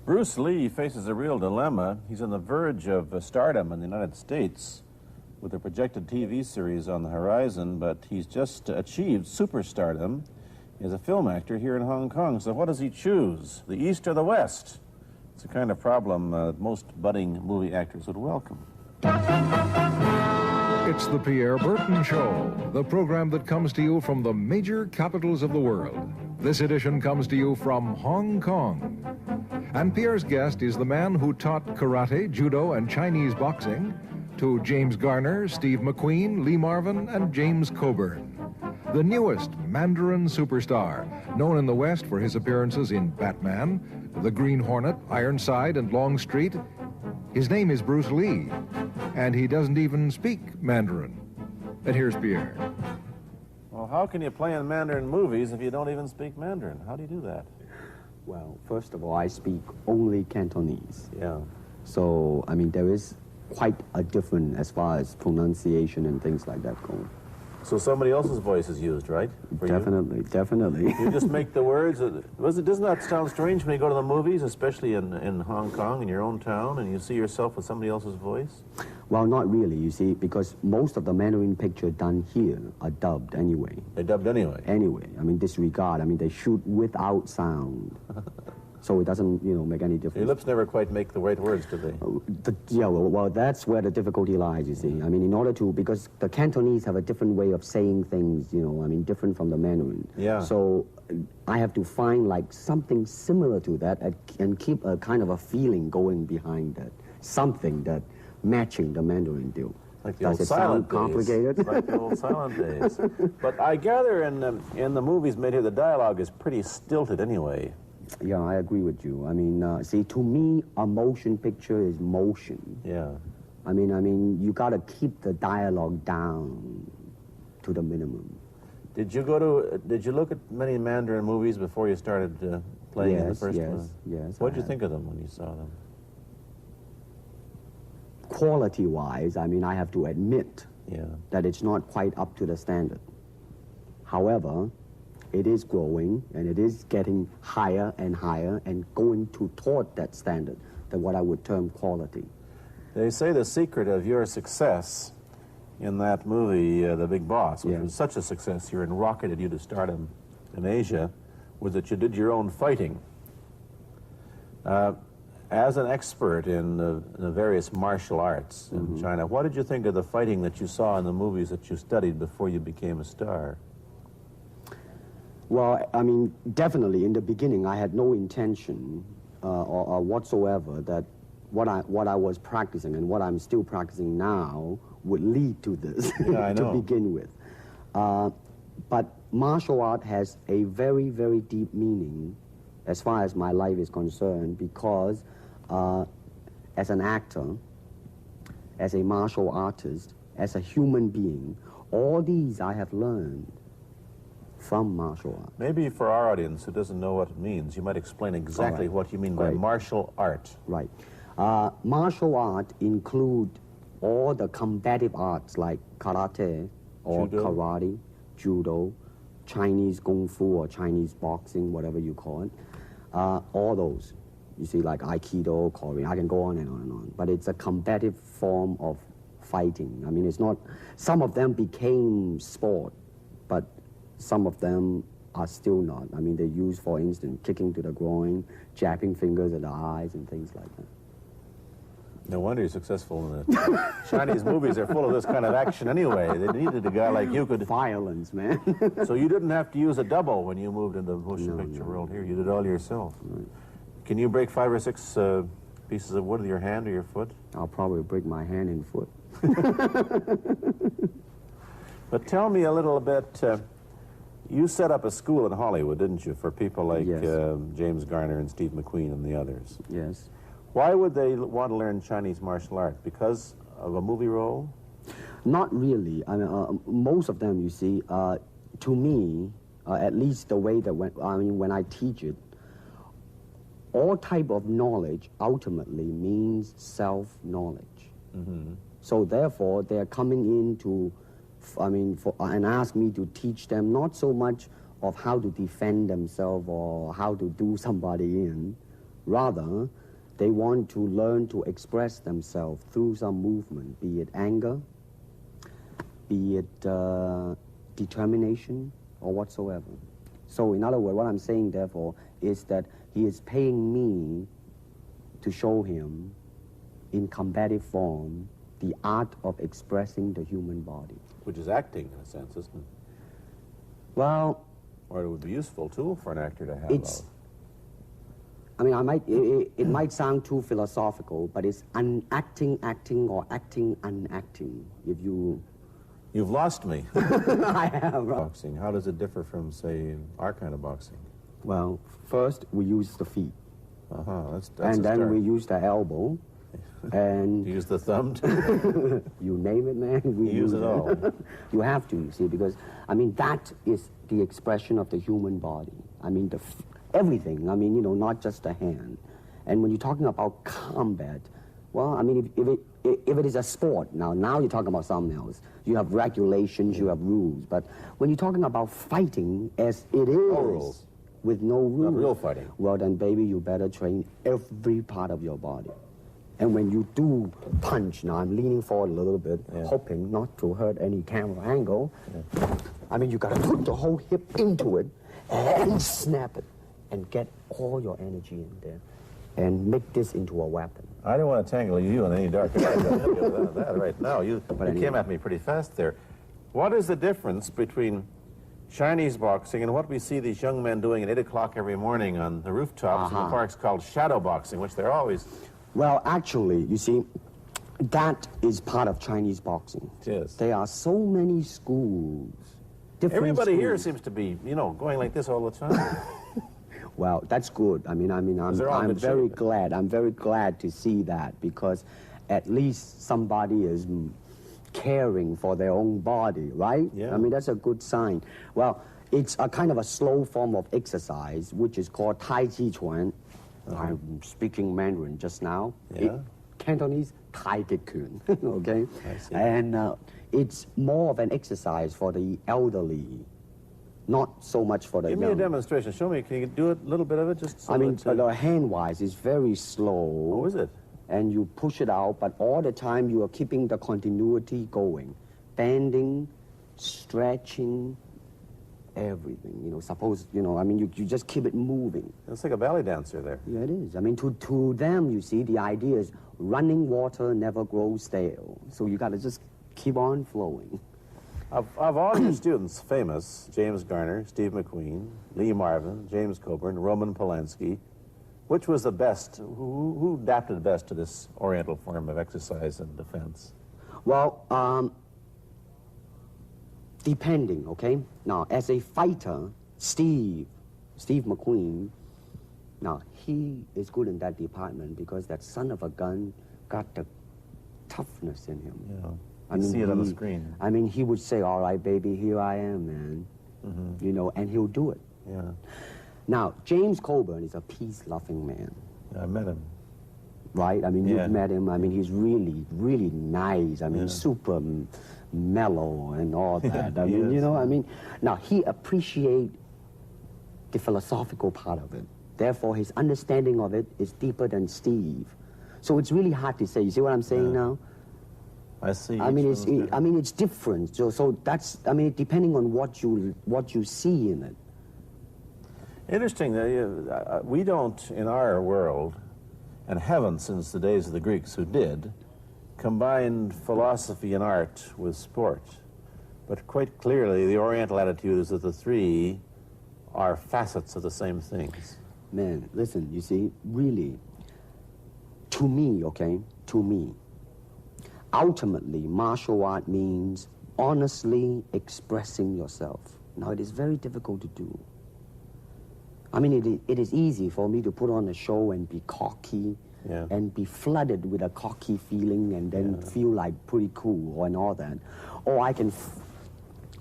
Bruce Lee faces a real dilemma. He's on the verge of stardom in the United States with a projected TV series on the horizon, but he's just achieved superstardom as a film actor here in Hong Kong. So what does he choose, the East or the West? It's a kind of problem most budding movie actors would welcome. It's the Pierre Berton Show, the program that comes to you from the major capitals of the world. This edition comes to you from Hong Kong. And Pierre's guest is the man who taught karate, judo, and Chinese boxing to James Garner, Steve McQueen, Lee Marvin, and James Coburn. The newest Mandarin superstar, known in the West for his appearances in Batman, The Green Hornet, Ironside, and Longstreet. His name is Bruce Lee, and he doesn't even speak Mandarin. And here's Pierre. Well, how can you play in Mandarin movies if you don't even speak Mandarin? How do you do that? Well, first of all, I speak only Cantonese. Yeah. So, I mean, there is quite a difference as far as pronunciation and things like that go. So somebody else's voice is used, right? Definitely, definitely. You just make the words. Doesn't that sound strange when you go to the movies, especially in Hong Kong, in your own town, and you see yourself with somebody else's voice? Well, not really, you see, because most of the Mandarin pictures done here are dubbed anyway. They're dubbed anyway? Anyway. I mean, disregard. I mean, they shoot without sound. So it doesn't, make any difference. Your lips never quite make the right words, do they? Well, that's where the difficulty lies, you see. I mean, in order to, because the Cantonese have a different way of saying things, different from the Mandarin. Yeah. So I have to find, like, something similar to that and keep a kind of a feeling going behind that. Something that matching the Mandarin deal. Like the old silent days. Complicated? Like the old silent days. But I gather in the movies made here, the dialogue is pretty stilted anyway. Yeah, I agree with you. I mean, see, to me, a motion picture is motion. Yeah. I mean, you got to keep the dialogue down to the minimum. Did you look at many Mandarin movies before you started playing in the first one? Yes. What did you think of them when you saw them? Quality-wise, I mean, I have to admit that it's not quite up to the standard. However, it is growing, and it is getting higher and higher and going toward that standard, that what I would term quality. They say the secret of your success in that movie, The Big Boss, which was such a success here and rocketed you to stardom in Asia, was that you did your own fighting. As an expert in the various martial arts in China, what did you think of the fighting that you saw in the movies that you studied before you became a star? Well, I mean, definitely in the beginning, I had no intention or whatsoever that what I was practicing and what I'm still practicing now would lead to this to begin with. But martial art has a very, very deep meaning as far as my life is concerned, because as an actor, as a martial artist, as a human being, all these I have learned from martial art. Maybe for our audience who doesn't know what it means, you might explain exactly what you mean by martial art. Right. Martial art include all the combative arts like karate or karate, judo, Chinese kung fu or Chinese boxing, whatever you call it. All those. You see, like Aikido, Korean, I can go on and on and on. But it's a combative form of fighting. I mean, it's not, some of them became sport, but some of them are still not. I mean, they use, for instance, kicking to the groin, jabbing fingers at the eyes, and things like that. No wonder you're successful in the Chinese movies. They're full of this kind of action anyway. They needed a guy like you could... Violence, man. So you didn't have to use a double when you moved into the motion picture world here. You did it all yourself. Right. Can you break 5 or 6 pieces of wood with your hand or your foot? I'll probably break my hand and foot. But tell me a little bit... you set up a school in Hollywood, didn't you, for people like James Garner and Steve McQueen and the others? Yes. Why would they want to learn Chinese martial art? Because of a movie role? Not really. I mean, most of them, you see, to me, at least the way that when I teach it, all type of knowledge ultimately means self-knowledge. So therefore, they're coming in to, and ask me to teach them not so much of how to defend themselves or how to do somebody in, Rather, they want to learn to express themselves through some movement, be it anger, be it determination, or whatsoever. So in other words, what I'm saying, therefore, is that he is paying me to show him, in combative form, the art of expressing the human body. Which is acting, in a sense, isn't it? Well, Or it would be a useful tool for an actor to have. it's, I mean, it might sound too philosophical, but it's unacting acting or acting unacting. If you... You've lost me. I have. Boxing, how does it differ from, say, our kind of boxing? Well, first we use the feet. That's And a then start. we use the elbow. And You use the thumb, too? you name it, man. We You use it all. You have to, you see, because, I mean, that is the expression of the human body. I mean, everything. I mean, you know, not just the hand. And when you're talking about combat, well, I mean, if it is a sport, now you're talking about something else. You have regulations, you have rules. But when you're talking about fighting as it is, rules. with no rules. Not real fighting. Well, then, baby, you better train every part of your body. And when you do punch, now I'm leaning forward a little bit, hoping not to hurt any camera angle. I mean, you gotta put the whole hip into it and snap it and get all your energy in there and make this into a weapon. I don't want to tangle you in any dark that right now. You anyway. came at me pretty fast there. What is the difference between Chinese boxing and what we see these young men doing at 8 o'clock every morning on the rooftops in the parks called shadow boxing, which they're always... Well, actually, you see, that is part of Chinese boxing. It is. There are so many schools. Different Everybody here schools. seems to be, you know, going like this all the time. Well, that's good. I'm they're all in I'm good very shape. glad. I'm very glad to see that, because at least somebody is caring for their own body, right? Yeah. I mean, that's a good sign. Well, it's a kind of a slow form of exercise, which is called Tai Chi Chuan. I'm speaking Mandarin just now. Yeah. Cantonese, Tai Chi Kun, okay? I see. And it's more of an exercise for the elderly, not so much for the Give young. me a demonstration. Show me. Can you do a little bit of it? Just so I mean, that, hand-wise, it's very slow. oh, is it? And you push it out, but all the time you are keeping the continuity going. Bending, stretching, everything. You know, suppose, you know, I mean, you just keep it moving. It's like a ballet dancer there. Yeah, it is. I mean, to them, you see, the idea is running water never grows stale. So you got to just keep on flowing. Of all your students, famous, James Garner, Steve McQueen, Lee Marvin, James Coburn, Roman Polanski, which was the best, who adapted best to this Oriental form of exercise and defense? Well, depending, okay? Now, as a fighter, Steve McQueen, now, he is good in that department because that son of a gun got the toughness in him. Yeah. I You mean, see it on the screen. I mean, he would say, all right, baby, here I am, man. You know, and he'll do it. Yeah. Now, James Coburn is a peace-loving man, I met him. right? I mean, Yeah. you've met him. I mean, he's really, really nice. I mean, Yeah. super mellow and all that. I He mean, you is. know, I mean, now, he appreciates the philosophical part of it. Therefore, his understanding of it is deeper than Steve. So it's really hard to say. You see what I'm saying now? I see. I mean, each it's one's different. I mean, it's different. So that's, I mean, depending on what you see in it. Interesting that we don't, in our world, and haven't since the days of the Greeks who did, combine philosophy and art with sport. But quite clearly, the Oriental attitude is that the three are facets of the same things. Man, listen, you see, really, to me, okay, to me, ultimately, martial art means honestly expressing yourself. Now, it is very difficult to do. I mean, it is easy for me to put on a show and be cocky and be flooded with a cocky feeling and then feel like pretty cool and all that. Or I can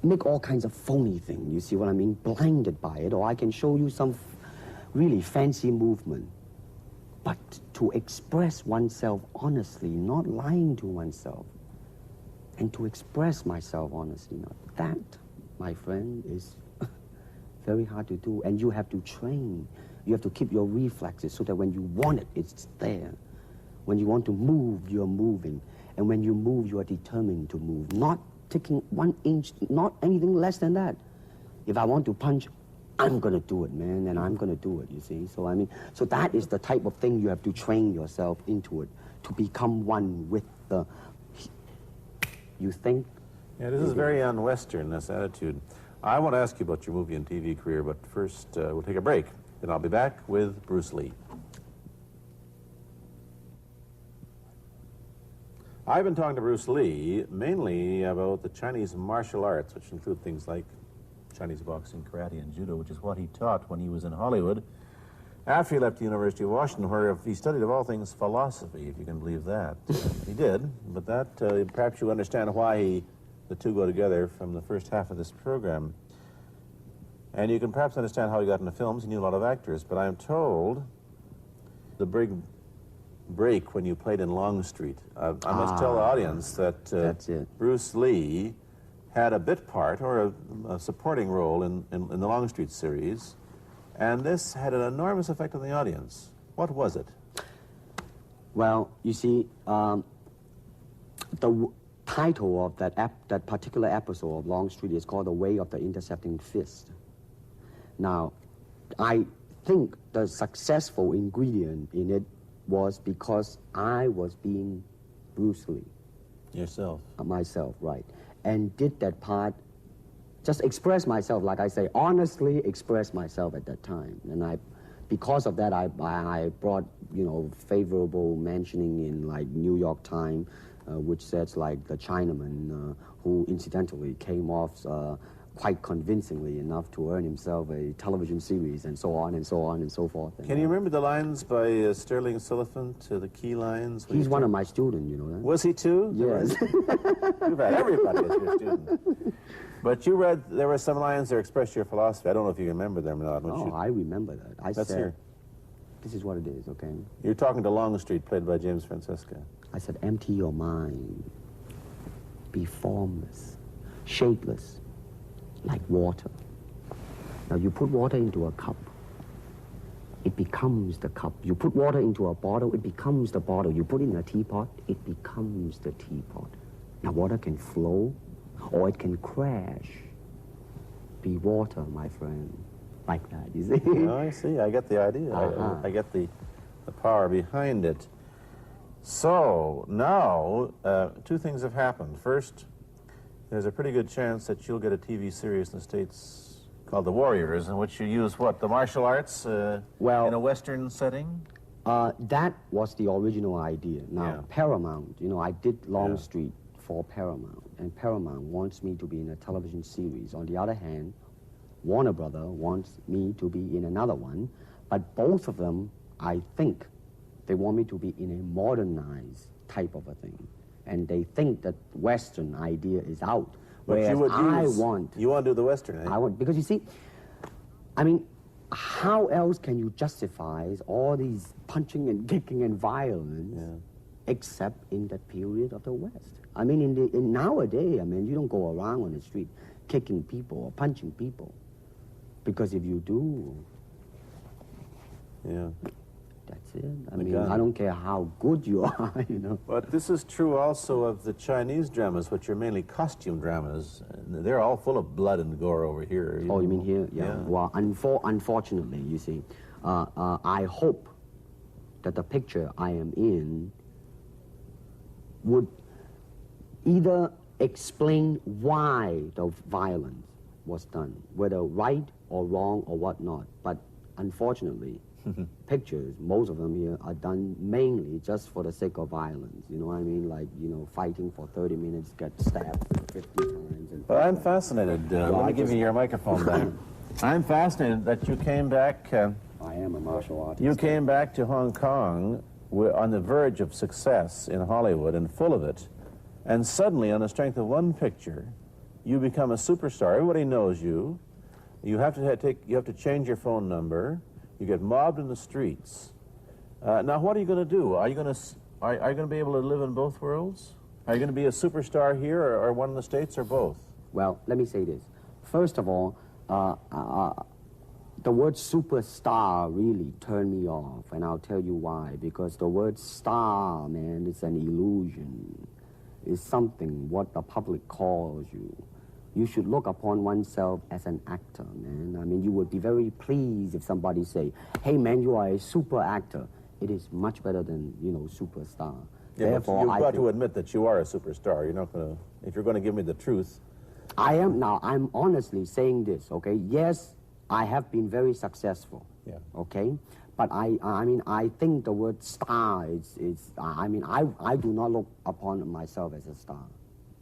make all kinds of phony things, you see what I mean, blinded by it. Or I can show you some really fancy movement. But to express oneself honestly, not lying to oneself, and to express myself honestly, now that, my friend, is very hard to do. And you have to train You have to keep your reflexes so that when you want it, it's there. When you want to move, you're moving. And when you move, you are determined to move. Not taking 1 inch, not anything less than that. If I want to punch, I'm going to do it, man, and I'm going to do it, you see. So, I mean, so that is the type of thing you have to train yourself into it, to become one with the, you think. Yeah, this is very un-Western, this attitude. I want to ask you about your movie and TV career, but first we'll take a break. Then I'll be back with Bruce Lee. I've been talking to Bruce Lee mainly about the Chinese martial arts, which include things like Chinese boxing, karate, and judo, which is what he taught when he was in Hollywood. After he left the University of Washington, where he studied, of all things, philosophy, if you can believe that. He did, but that, perhaps you understand why the two go together from the first half of this program. And you can perhaps understand how he got into films. He knew a lot of actors, but I'm told the big break when you played in Longstreet. I must tell the audience that Bruce Lee had a bit part or a supporting role in the Longstreet series, and this had an enormous effect on the audience. What was it? Well, you see, the title of that particular episode of Longstreet is called The Way of the Intercepting Fist. Now, I think the successful ingredient in it was because I was being Bruce Lee. Yourself. Myself, right. And did that part, just express myself, like I say, honestly express myself at that time. And because of that, I brought, you know, favorable mentioning in, like, New York Times, which says, like, the Chinaman, who incidentally came off quite convincingly enough to earn himself a television series, and so on and so on and so forth. Can you remember the lines by Sterling Siliphant, the key lines? He's one of my students, you know that? Was he too? Yes. You've had everybody as your student. But you read, there were some lines that expressed your philosophy. I don't know if you remember them or not. Oh, I remember that. I Let's said, hear. this is what it is, okay? You're talking to Longstreet, played by James Francesca. I said, empty your mind. Be formless, shapeless, like water. Now, you put water into a cup, it becomes the cup. You put water into a bottle, it becomes the bottle. You put it in a teapot, it becomes the teapot. Now, water can flow, or it can crash. Be water, my friend. Like that, you see? Oh, I see. I get the idea. I get the power behind it. So, now, two things have happened. First, there's a pretty good chance that you'll get a TV series in the States called The Warriors, in which you use, what, the martial arts in a Western setting? That was the original idea. Now, Paramount, you know, I did Longstreet for Paramount, and Paramount wants me to be in a television series. On the other hand, Warner Brother wants me to be in another one, but both of them, I think, they want me to be in a modernized type of a thing. And they think that Western idea is out. Whereas you want to do the Western, eh? I want, because you see, I mean, how else can you justify all these punching and kicking and violence except in that period of the West? I mean, in nowadays, I mean, you don't go around on the street kicking people or punching people. Because if you do, that's it. I mean, I don't care how good you are, you know. But this is true also of the Chinese dramas, which are mainly costume dramas. They're all full of blood and gore over here. Oh, you mean here? Yeah. Well, unfortunately, you see, I hope that the picture I am in would either explain why the violence was done, whether right or wrong or whatnot. But unfortunately, pictures, most of them here, are done mainly just for the sake of violence. You know what I mean? Like, you know, fighting for 30 minutes, get stabbed 50 times. And well, I'm fascinated. Let me give you your microphone back. I'm fascinated that you came back. I am a martial artist. You came back to Hong Kong on the verge of success in Hollywood and full of it. And suddenly, on the strength of one picture, you become a superstar. Everybody knows you. You have to change your phone number. You get mobbed in the streets. Now, what are you going to do? Are you going to be able to live in both worlds? Are you going to be a superstar here, or one in the States, or both? Well, let me say this. First of all, the word superstar really turned me off, and I'll tell you why. Because the word star, man, is an illusion. It's something what the public calls you. You should look upon oneself as an actor, man. I mean, you would be very pleased if somebody say, hey, man, you are a super actor. It is much better than, superstar. Yeah, Therefore, you've got think, to admit that you are a superstar. You're not going to, if you're going to give me the truth. I'm honestly saying this, okay? Yes, I have been very successful, yeah. Okay? But I think the word star I do not look upon myself as a star.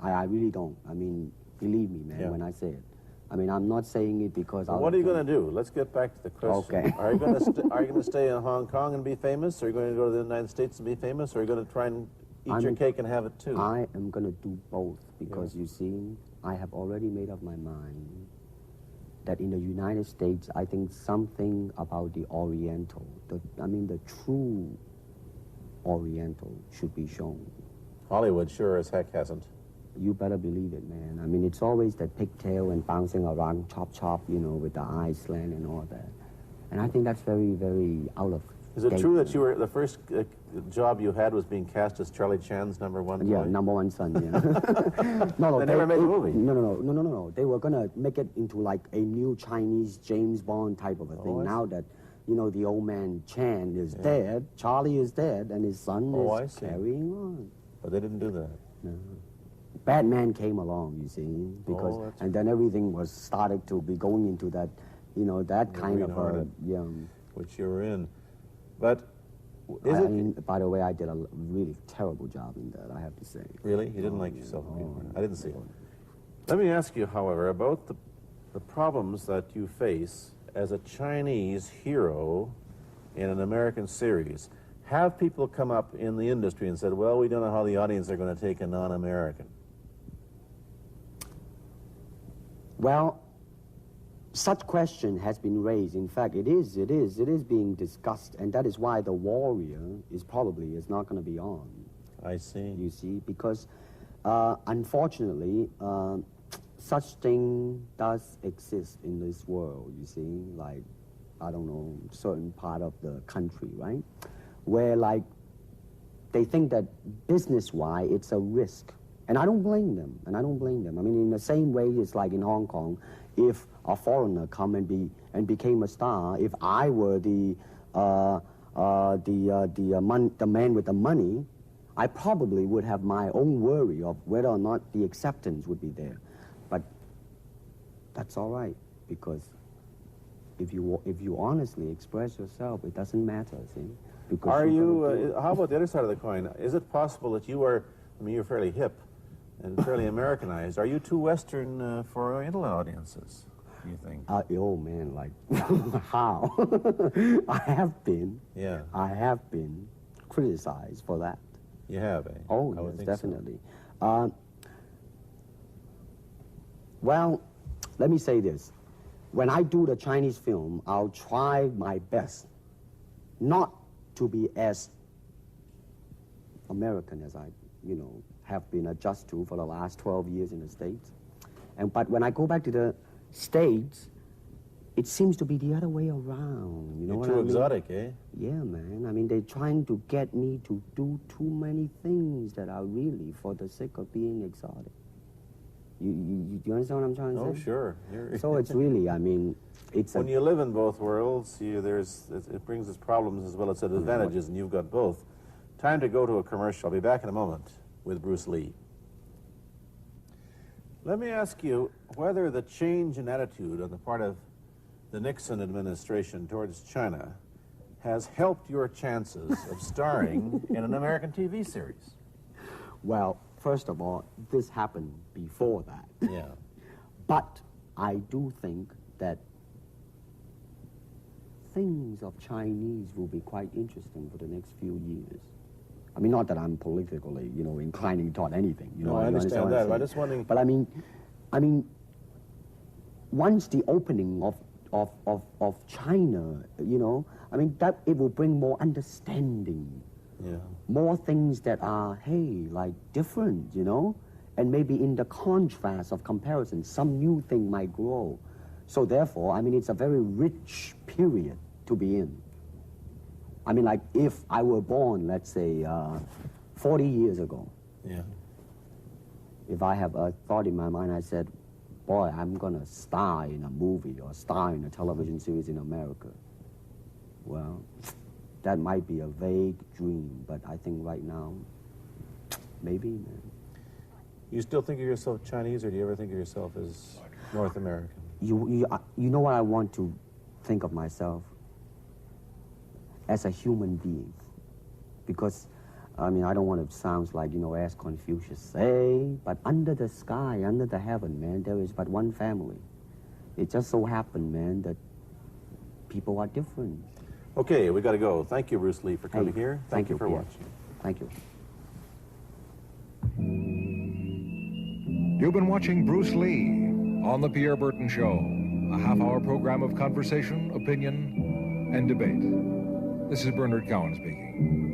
I really don't. I mean, believe me, man, when I say it. I mean, I'm not saying it because well, what are you going to do? Let's get back to the question. Okay. Are you going to stay in Hong Kong and be famous? Or are you going to go to the United States and be famous? Or are you going to try and eat your cake and have it too? I am going to do both because, you see, I have already made up my mind that in the United States, I think something about the Oriental, the true Oriental should be shown. Hollywood sure as heck hasn't. You better believe it, man. I mean, it's always that pigtail and bouncing around, chop, with the eyes slant and all that. And I think that's very, very out of Is it date, true that man. you were, the first job you had was being cast as Charlie Chan's number one boy? Yeah, number one son, yeah. No, They never made the movie. No. They were going to make it into like a new Chinese James Bond type of a thing. I Now that, the old man Chan is dead, Charlie is dead, and his son is carrying on. But they didn't do that. No. Batman came along, you see, because and then everything was started to be going into that, that kind of which you were in. But by the way, I did a really terrible job in that, I have to say. Really? You didn't like yourself? I didn't see it. Let me ask you, however, about the problems that you face as a Chinese hero in an American series. Have people come up in the industry and said, well, we don't know how the audience are going to take a non-American? Well, such question has been raised. In fact, it is being discussed, and that is why The Warrior is not going to be on. I see. You see, because unfortunately, such thing does exist in this world, you see, like, I don't know, certain part of the country, right? Where, like, they think that business-wise, it's a risk. And I don't blame them, I mean, in the same way, it's like in Hong Kong, if a foreigner come and became a star, if I were the man with the money, I probably would have my own worry of whether or not the acceptance would be there. But that's all right, because if you honestly express yourself, it doesn't matter, see? Because are you, how about the other side of the coin? Is it possible that you are, I mean, you're fairly hip and fairly Americanized. Are you too Western for Oriental audiences, do you think? Oh, man, like, how? I have been criticized for that. You have, eh? Oh, yes, definitely. So. Well, let me say this. When I do the Chinese film, I'll try my best not to be as American as I, have been adjusted to for the last 12 years in the States. But when I go back to the States, it seems to be the other way around. You know what I mean? You're too exotic, eh? Yeah, man. I mean, they're trying to get me to do too many things that are really for the sake of being exotic. You understand what I'm trying to say? Oh, sure. So it's really, I mean, it's when you live in both worlds, it brings its problems as well as its advantages, and you've got both. Time to go to a commercial. I'll be back in a moment with Bruce Lee. Let me ask you whether the change in attitude on the part of the Nixon administration towards China has helped your chances of starring in an American TV series. Well, first of all, this happened before that. Yeah. But I do think that things of Chinese will be quite interesting for the next few years. I mean, not that I'm politically, inclining toward anything. No, I understand that. I'm just wondering. But I mean, once the opening of China, that it will bring more understanding. Yeah. More things that are, like different, and maybe in the contrast of comparison, some new thing might grow. So therefore, I mean, it's a very rich period to be in. I mean, like if I were born, let's say, 40 years ago, Yeah. if I have a thought in my mind, I said, boy, I'm gonna star in a movie or star in a television series in America. Well, that might be a vague dream, but I think right now, maybe, man. You still think of yourself Chinese, or do you ever think of yourself as North American? You know what I want to think of myself? As a human being. Because, I mean, I don't want to sound like, you know, as Confucius say, but under the sky, under the heaven, man, there is but one family. It just so happened, man, that people are different. Okay, we got to go. Thank you, Bruce Lee, for coming here. Thank you for Pierre. watching. Thank you. You've been watching Bruce Lee on The Pierre Burton Show, a half-hour program of conversation, opinion, and debate. This is Bernard Cowan speaking.